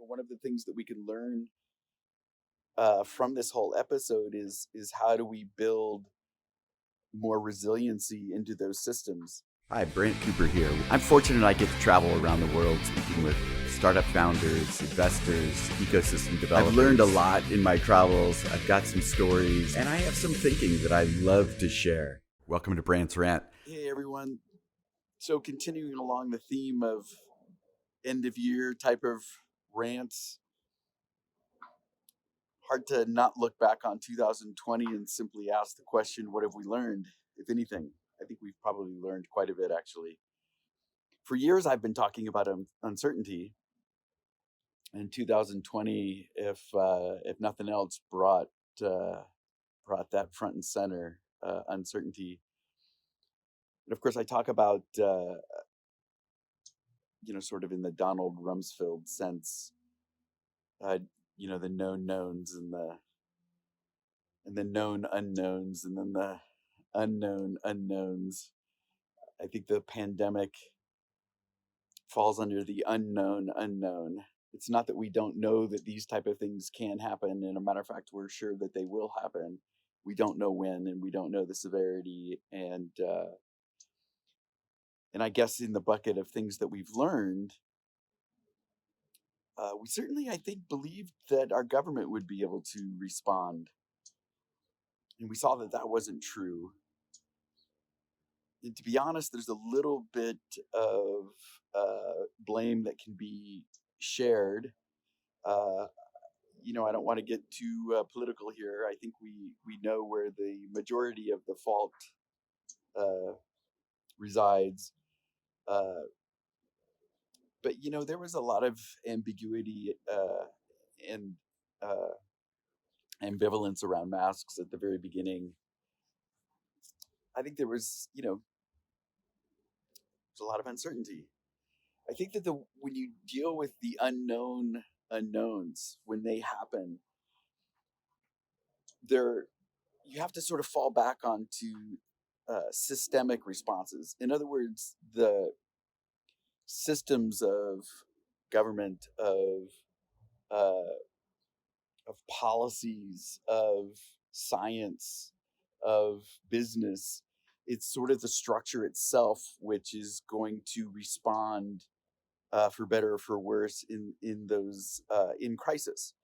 one of the things that we can learn from this whole episode is how do we build more resiliency into those systems. Hi, Brant Cooper here. I'm fortunate I get to travel around the world speaking with startup founders, investors, ecosystem developers. I've learned a lot in my travels. I've got some stories, and I have some thinking that I love to share. Welcome to Brant's Rant. Hey, everyone. So continuing along the theme of end of year type of rants, hard to not look back on 2020 and simply ask the question, what have we learned, if anything? I think we've probably learned quite a bit, actually. For years, I've been talking about uncertainty. And 2020, if nothing else, brought that front and center, uncertainty. And of course, I talk about sort of in the Donald Rumsfeld sense, the known knowns and the known unknowns, and then the unknown unknowns. I think the pandemic falls under the unknown unknown. It's not that we don't know that these type of things can happen. And a matter of fact, we're sure that they will happen. We don't know when, and we don't know the severity. And I guess in the bucket of things that we've learned, we certainly, I think, believed that our government would be able to respond. And we saw that that wasn't true. And to be honest, there's a little bit of blame that can be shared. I don't want to get too political here. I think we know where the majority of the fault resides. But there was a lot of ambiguity and ambivalence around masks at the very beginning. I think there was a lot of uncertainty. I think that when you deal with the unknown unknowns, when they happen, you have to sort of fall back onto systemic responses. In other words, the systems of government, uh, of policies, of science, of business. It's sort of the structure itself which is going to respond for better or for worse in those in crisis.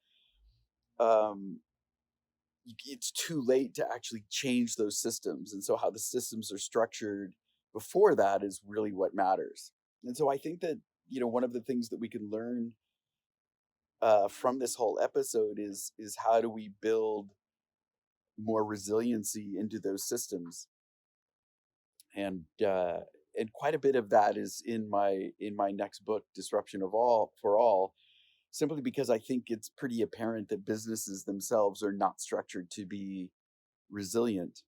It's too late to actually change those systems, and so how the systems are structured before that is really what matters. And so I think that one of the things that we can learn from this whole episode is how do we build more resiliency into those systems. And quite a bit of that is in my next book, Disruption of All for All, simply because I think it's pretty apparent that businesses themselves are not structured to be resilient,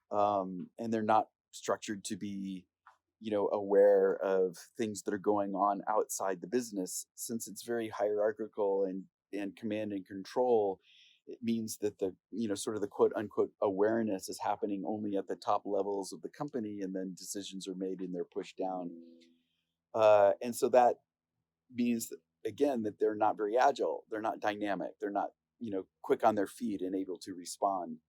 and they're not structured to be aware of things that are going on outside the business. Since it's very hierarchical and command and control, it means that the sort of the quote unquote awareness is happening only at the top levels of the company, and then decisions are made and they're pushed down. And so that means that, again, that they're not very agile, they're not dynamic, they're not quick on their feet and able to respond.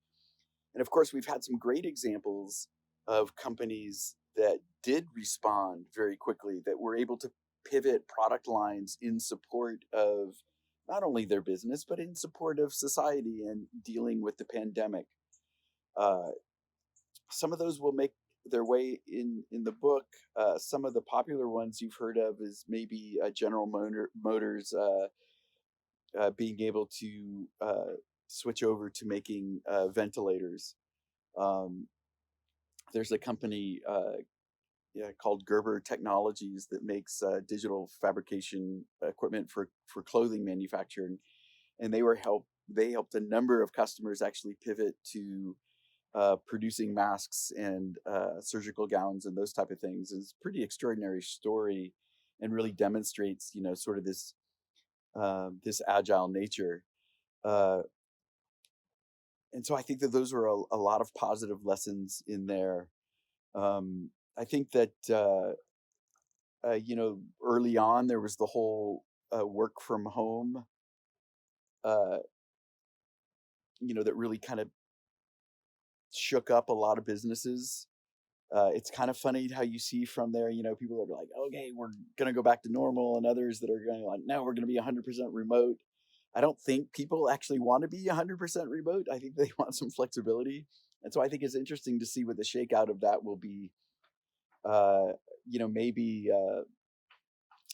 And of course, we've had some great examples of companies that did respond very quickly, that were able to pivot product lines in support of not only their business, but in support of society and dealing with the pandemic. Some of those will make their way in the book. Some of the popular ones you've heard of is maybe General Motors being able to switch over to making ventilators. There's a company called Gerber Technologies that makes digital fabrication equipment for clothing manufacturing, and they helped a number of customers actually pivot to producing masks and surgical gowns and those type of things. It's a pretty extraordinary story, and really demonstrates sort of this agile nature. And so I think that those are a lot of positive lessons in there. I think that early on there was the whole work from home, uh, that really kind of shook up a lot of businesses. It's kind of funny how you see from there, people are like, okay, we're going to go back to normal, and others that are going like, no, we're going to be 100% remote. I don't think people actually want to be 100% remote. I think they want some flexibility. And so I think it's interesting to see what the shakeout of that will be. Uh,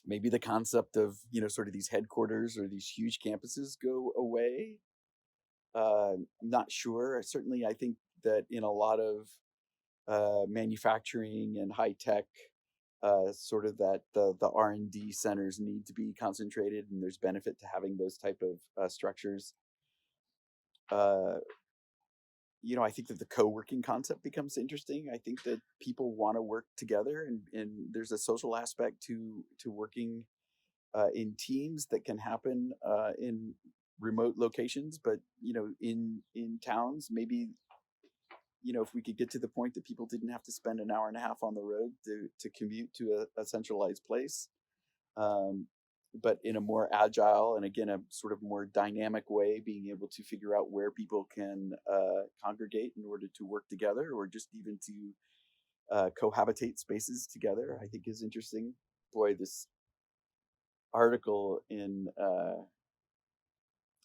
maybe the concept of, sort of these headquarters or these huge campuses go away. I'm not sure. Certainly, I think that in a lot of manufacturing and high tech, sort of that the R&D centers need to be concentrated, and there's benefit to having those type of structures. Uh, I think that the co-working concept becomes interesting. I think that people want to work together, and there's a social aspect to working in teams that can happen in remote locations, but in towns, maybe if we could get to the point that people didn't have to spend an hour and a half on the road to commute to a centralized place, um, but in a more agile and again a sort of more dynamic way, being able to figure out where people can congregate in order to work together or just even to cohabitate spaces together, I think is interesting. Boy, this article in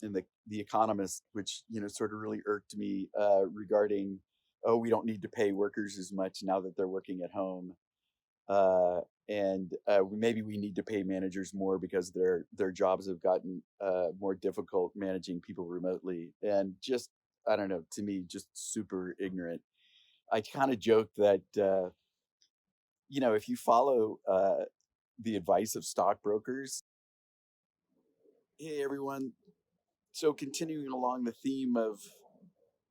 the Economist, which sort of really irked me regarding, oh, we don't need to pay workers as much now that they're working at home, uh, and maybe we need to pay managers more because their jobs have gotten more difficult managing people remotely, and just I don't know, to me, just super ignorant. I kind of joke that if you follow the advice of stockbrokers, hey everyone, so continuing along the theme of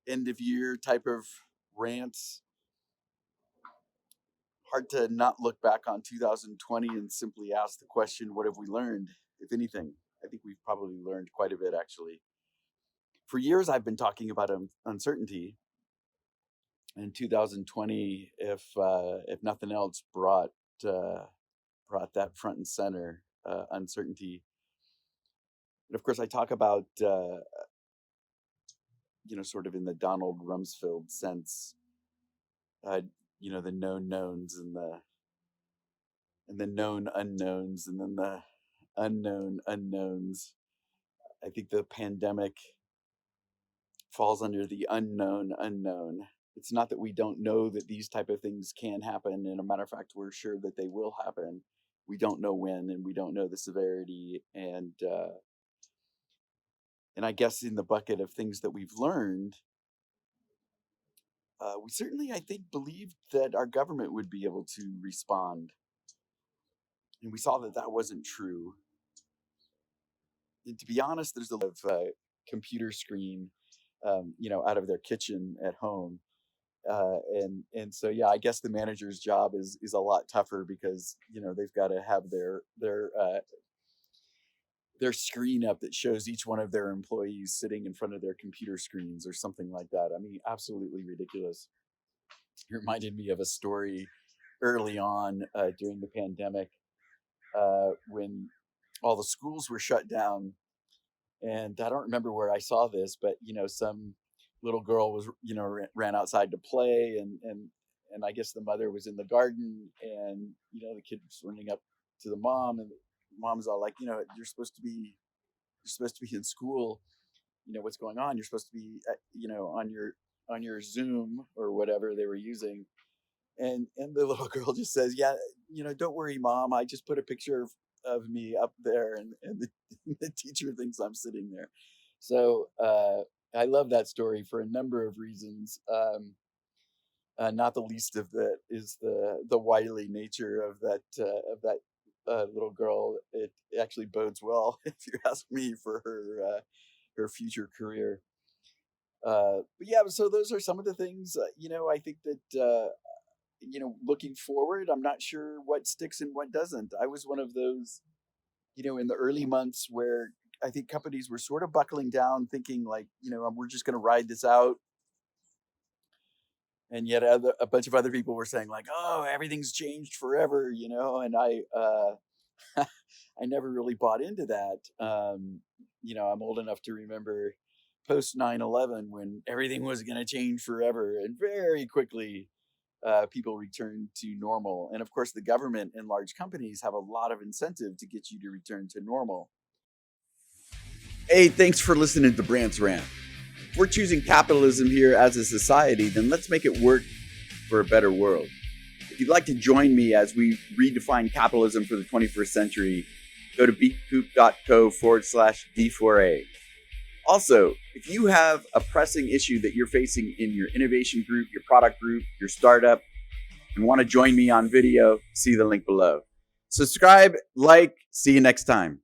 end of year type of rants, hard to not look back on 2020 and simply ask the question, what have we learned, if anything? I think we've probably learned quite a bit, actually. For years, I've been talking about uncertainty, and 2020, if nothing else, uh, brought that front and center, uncertainty. And of course, I talk about sort of in the Donald Rumsfeld sense, uh, the known knowns and the known unknowns and then the unknown unknowns. I think the pandemic falls under the unknown unknown. It's not that we don't know that these type of things can happen. And a matter of fact, we're sure that they will happen. We don't know when, and we don't know the severity. And I guess in the bucket of things that we've learned, we certainly, I think, believed that our government would be able to respond, and we saw that that wasn't true. And to be honest, there's a lot of computer screen, out of their kitchen at home, and so yeah, I guess the manager's job is a lot tougher because they've got to have their screen up that shows each one of their employees sitting in front of their computer screens or something like that. I mean, absolutely ridiculous. It reminded me of a story early on during the pandemic when all the schools were shut down. And I don't remember where I saw this, but some little girl was ran outside to play, and I guess the mother was in the garden, and the kid was running up to the mom, and the mom's all like, you're supposed to be in school. What's going on? You're supposed to be on your Zoom or whatever they were using. And the little girl just says, yeah, don't worry, mom, I just put a picture of me up there, and the teacher thinks I'm sitting there. So I love that story for a number of reasons. Not the least of that is the wily nature of that little girl. It actually bodes well, if you ask me, for her future career. But yeah, so those are some of the things. I think that looking forward, I'm not sure what sticks and what doesn't. I was one of those, in the early months where I think companies were sort of buckling down, thinking like, we're just going to ride this out. And yet a bunch of other people were saying like, oh, everything's changed forever, and I never really bought into that. I'm old enough to remember post 9/11 when everything was going to change forever, and very quickly people returned to normal. And of course, the government and large companies have a lot of incentive to get you to return to normal. Hey, thanks for listening to Brant's Rant. If we're choosing capitalism here as a society, then let's make it work for a better world. If you'd like to join me as we redefine capitalism for the 21st century, go to beatcoop.co/D4A. Also, if you have a pressing issue that you're facing in your innovation group, your product group, your startup, and want to join me on video, see the link below. Subscribe, like, see you next time.